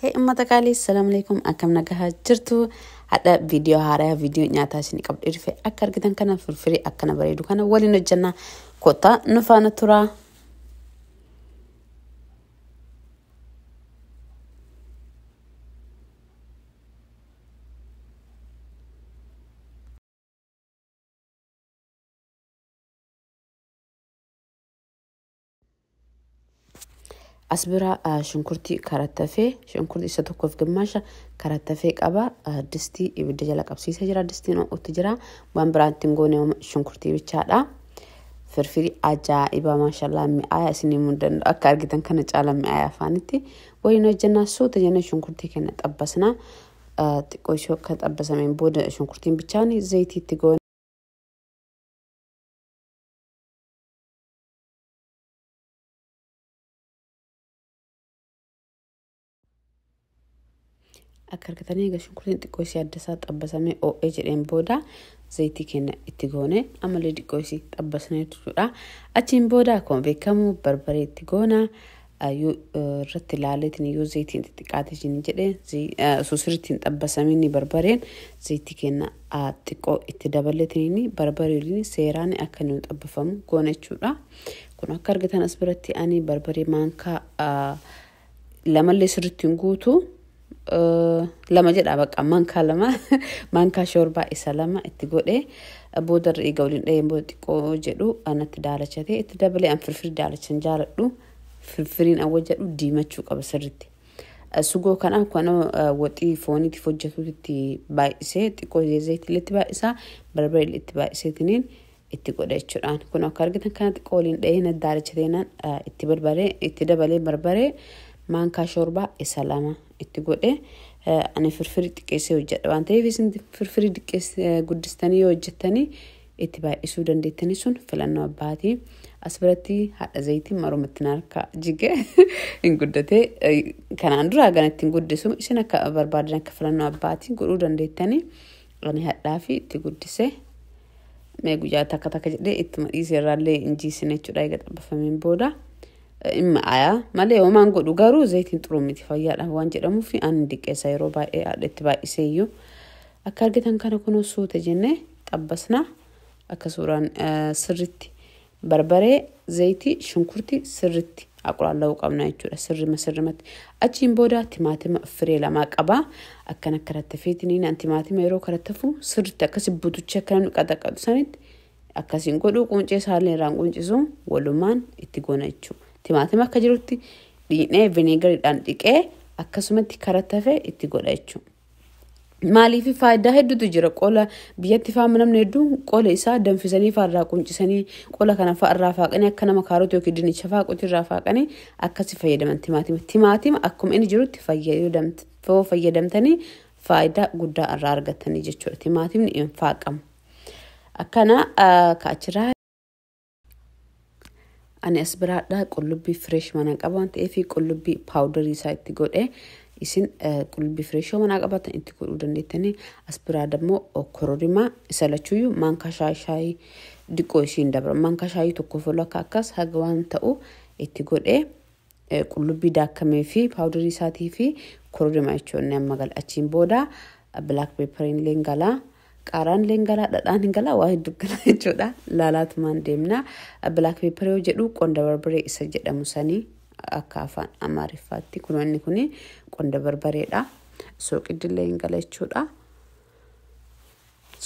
Hey ummata qaalii assalamu alaykum akkam nagahaa jirtu hadda video haaraa video nyaataa isin qabdee dhufe akka argitan kana firfirii akkana bareedu kana waliin hojjenna kota nu faana tura asbira shunkurtii karattafee shunkurtii isa tokkoof gammaasha karattafee qaba distii ibidda jala qabsiisee jira distiin utti jira waan biraantiin goone shunkurtii bichaadha firfirii ajaa'iba maashaallah mi'aa isinii mundan akka argitan kana caala mi'aa afaanitti wayino hojjennaa suuta jenne shunkurtii kenna xabbasna xiqqoo ishoo akka xabbasameen booda shunkurtiin bichaani zayitiitti goone akargatanii shunkurtiin xiqqoo ishee addasaa xabbasamee OA jedheen booda zayitii kenna itti goone amalee xiqqoo ishee xabbasnee jechuudha achiin booda akkuma beekamu barbaree itti goona irratti ilaaleetiin yoo zayitiin xiqqaate jin jedhee suusiritiin xabbasamee barbareen zayitii kenna xiqqoo itti dabaleetiin barbareeliin seeraan akka nu xabbafamu goone jechuudha kun akka argatan as biratti ani barbaree maankaa lamallee sirriitiin guutu lama jedha baqa manka shorba isa lama itti godhe booda eega waliin dhayeen booda xiqqoo jedhu anatti daalachate itti dabalee an firfirii daalachan jaaladhu firfiriin awwajadhu diimachuu qaba sirriitti sugoo kana waxii fooniitiif hojjetuutti baay'isee xiqqoo zayitii itti baay'isaa barbaree itti baay'iseetiniin itti godhe jechuudhaan kun akka argitan kana xiqqoo waliin dhayeen daalachateenaan itti dabalee barbaree manka shorba isa lama itti godhe ani firfirii xiqqeessee hojjedha waan ta'eef isin firfirii xiqqeessee guddistanii yoo hojjettanii itti baay'isuu dandeettanii sun filannoo abbaati as biratti hadha zayitiin marumatti narka jige hin guddate kanaan dura ganatti hin guddisu isin akka barbaadan akka filannoo abbaati godhuu dandeettanii ani hadhaa fi itti guddise mee guyyaa takka jedhee itti madhiisee irraallee injiisine jechuudha eega xabbafameen booda imma aya malee homaan godhu garuu zayitiin xuruumiti fayyaadha waan jedhamuuf ani diqqeessa yeroo baay'ee itti baay'iseeyyuu akka argitan kana kunoo suuta jenne xabbasna akka suuraan sirriitti barbaree zayitii shunkurtii sirriitti aqulaalla'uu qabna jechuudha sirrimatti achiin booda timaatima firee lamaa qaba akkan akka rattafeetiniin timaatima yeroo karattafu sirriitti akkasi butuchi akka namni qaxaqatu sanitti akkasiin godhuu quncee saalee irraan quncisu walumaan itti goona jechuudha timaatima akka jirutti dhiinee vineegariidhaan dhiqee akkasumatti karattafee itti godha jechuudha. Maaliif faayidaa hedduutu jira qola biyyatti faama namni hedduun qola isaa danfisanii faarraa quncisanii qola kana faarraa faaqanii akka nama kaarootii yookiin dinnicha faaquutii irraa faaqanii akkasi fayyadaman timaatima akkuma inni jirutti fayyadamtanii faayidaa guddaa irraa argatanii jechuudha timaatimni hin faaqamu akkana kaachiraa ani asbiraadha qullubbii fresh mana qaban ta'eefi qullubbii powder isaa itti godhe isin qullubbii fresh mana qabatan itti godhuu dandeettanii asbiraadha immoo kororima isa lachuuyyuu manka shaayii diqqoo ishiin dabra manka shaayii tokko foloo akkas haga waan ta'u itti godhe qullubbii daakkamee fi powder isaatii fi kororima jechuun amma gal achiin booda black pepper illee galaa qaaraan leengalaa dhadhaan galaa waa hedduu galaa jechuudha laalaatumaan deemna black pepper yoo jedhu qonda barbaree isa jedhamu sanii akka afaan amaariffaatti kunoonni kuni qonda barbareedha sooqidillee gala jechuudha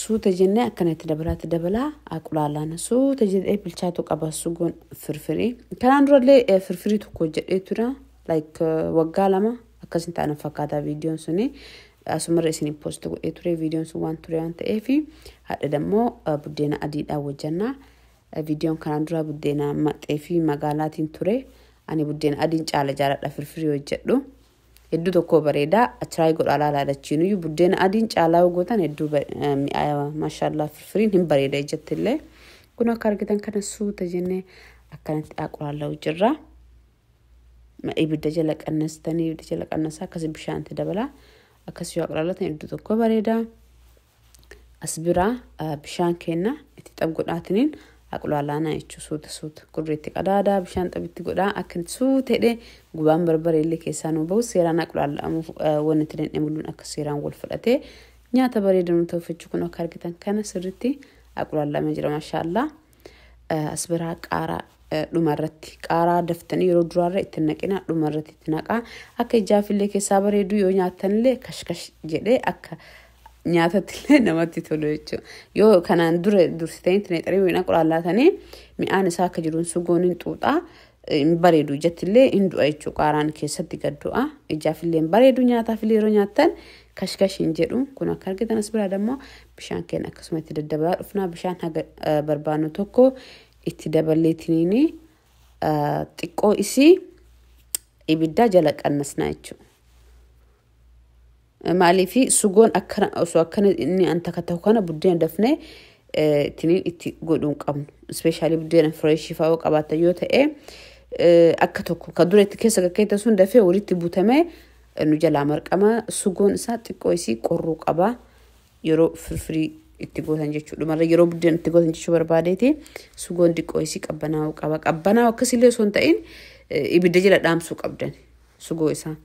suuta jenne akkanatti dabalaa aqulaalaan suuta jedhee bilchaatu qaba sugoon firfirii kanaan durallee firfirii tokko jedhee tura like waggaa lama akkasin ta'an fakkaataa viidiyoon suni asumarra isin post godhee ture viidiyoon sun waan ture waan ta'eef hadda dammoo buddeena adiidhaan hojjannaa viidiyoon kanaan dura buddeena maxxee fi magaalaatiin ture ani buddeena adiin caala jaaladha firfirii hojjedhu hedduu tokko bareedaa achiraay godhaa laalaadachiinuyyuu buddeena adiin caalaa gootan hedduu mi'aayaa maashaallah firfiriin hin bareeda ejjettillee kun akka argitan kana suuta jennee akkanatti aqulaalla'u jirra ibidda jala qannasaa akkasi bishaanti dabalaa akkasii aqulaallatan hedduu tokko bareeda asbiraa bishaan kenna itti xabgodhaatiniin aqulaalaana jechuun suuta gurreetti qadaada bishaan xabitti godhaa akka suuteedhe gubaan barbaree illee keessaa nu bahu seeraan aqulaalamuuf wanni tideen emuluun akka seeraan wal fudhatee nyaata bareedaa nu tolfachuu kun akka argitan kana sirriitti aqulaalamee jira maashaallah. Asbiraa qaaraa dhumarratti qaaraa daftanii yeroo duraarra itti naqina dhumarratti itti naqaa akka ijaafillee keessaa bareedu yoo nyaatanillee kashkash jedhee akka nyaatatillee namatti tolu jechuudha. Yoo kanaan dursitanii itti naqxanii wayina qulaallaatanii mi'aan isaa akka jiruun sugoon hin xuuxaa bareedu jettillee hin du'a jechuudha. Qaaraan keessatti gad du'a ijaafillee bareedu nyaataafillee yeroo nyaatan kashkash hin jedhu kun akka argitan asbiraa dammoo bishaan keenya akkasuma itti daddabalaa dhufnaa bishaan haga barbaannu tokko itti daballeetiniini xiqqoo isii ibidda jala qannasnaa jechuudha. Maaliifi sugoon akkana osoo akkana inni anta ta'u kana buddeena dafnee ittiin itti godhuun qabnu. Ispeeshaalii buddeena fireeshii fa'aa qabaata yoo ta'e akka tokko ka dura itti keessa gaggeetta sun dafee walitti butamee nu jalaa marqama sugoon isaa xiqqoo isii qorruu qaba yeroo firfirii itti gootan jechuudha. Dhumarra yeroo buddeena itti gootan jechuu barbaadeeti sugoon xiqqoo isii qabbanaa'uu qaba. Qabbanaa'uu akkasillee osoo hin ta'in ibidda jala dhaamsuu qabdan sugoo isaa.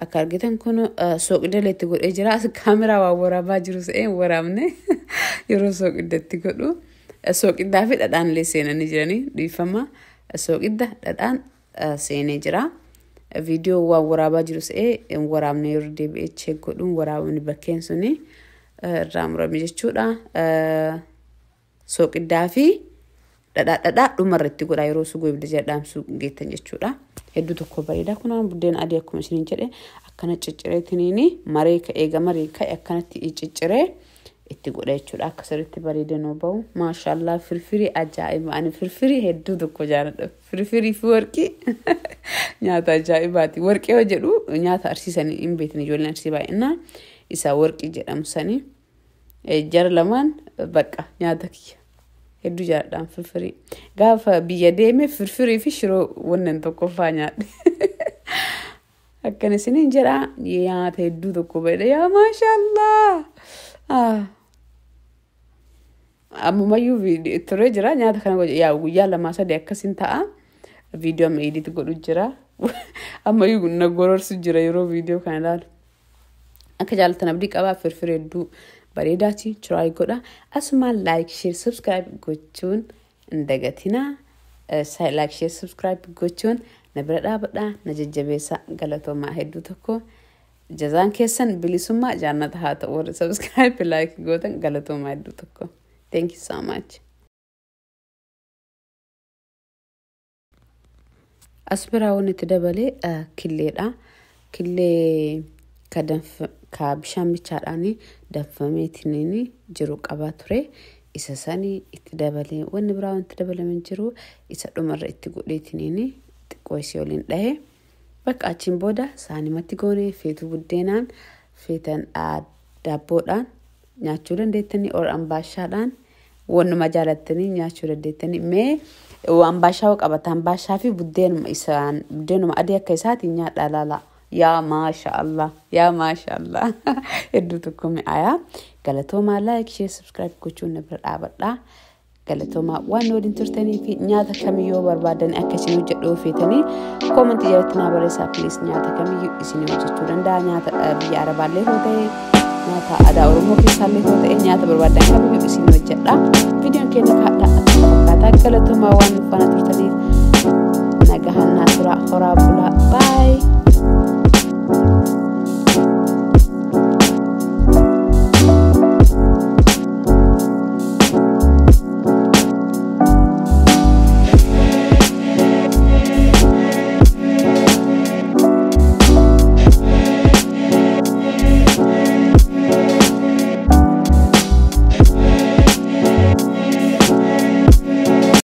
Akka argitan kun sooqidaleetti godhee jira. Kaameraa waa waraabaa jiru se'een waraabne yeroo sooqidatti godhu sooqiddaa fi dhadhaan illee seenanii jiranii dhiifama sooqidda dhadhaan seenee jira. Viidiyoo waa waraabaa jiru se'ee waraabne yeroo deebi'ee cheek godhuun waraabni bakkeen suni irraa murame jechuudha. Sooqiddaa fi dhadhaa dhumarratti godhaa yeroo sugoo ibidda jala dhaamsuu geettan jechuudha. Hedduu tokko bareeda kunaan buddeena adii akkuma isiniin jedhe akkana ciccireetiniini maree ka'ee maree ka'e akkanatti cicciree itti godha jechuudha. Akka sirriitti bareedee nuu bahu maashaallah firfirii ajaa'iba ani firfirii hedduu tokko jaaladha. Firfirii fi warqii nyaata ajaa'ibaati. Warqee yoo jedhu nyaata arsiisanii hin beekne ijoolleen arsii baay'inaan isaa warqii jedhamu sanii jara lamaan bakka nyaata kiyya. Hedduu jaaladhaan firfirii. Gaafa biyya deeme firfirii fi shiroo wannan tokko faa nyaadhe. Akkana isiniin jedha nyaata hedduu tokko bareeda yaa maashaallah. Ammumayyuu turee jira nyaata kana yaa guyyaa lamaa sadii akkasiin ta'a. Viidiyoo amma edit godhu jira. Ammayyuu na gororsu jira yeroo viidiyoo kana ilaalu. Akka jaalatan abdii qabaa firfirii hedduu bareedaati try godha. Asuma like share subscribe gochuun indagatina. Like share subscribe gochuun na bira dhaabadha na jajjabeessa galatoomaa hedduu tokko. Jazaan keessan bilisummaa jaannata haa ta'u subscribe like gootan galatoomaa hedduu tokko. Thank you so much. Asbiraa wanti itti dabalee killeedha. Killee ka bishaan bichaadhaanii danfameetiniini jiru qabaa ture. Isa sanii itti dabalee wanni biraa wanti dabalaman jiru isa dhumarra itti godheetiniini xiqqoo isii waliin dhahe. Bakka achiin booda saanimatti goonee feetuu buddeenaan feetan daabboodhaan nyaachuu dandeettanii ambaashaadhaan wannuma jaalattanii nyaachuu dandeettanii mee ambaashaa qabataan ambaashaa fi buddeenuma adii akka isaati nyaadhaa laala. Yaa maashaallah hedduu tokko mi'aayaa galatoomaa like share subscribe gochuun na bira dhaabadha. Galatoomaa waan waliin turtanii fi nyaata kamiyyuu barbaadan akka isin hojjedhuu feetanii koomentii jalatti naa barreessaa please nyaata kamiyyuu isin hojjechuu danda'a. Nyaata biyya arabaallee yoo ta'e nyaata aadaa oromoo keessaallee yoo ta'e nyaata barbaadan kamiyyuu isin hojjedha. Viidiyoon keenya akkaataa galatoomaa waan faana turtaniif nagahan naa tura horaa bulaa.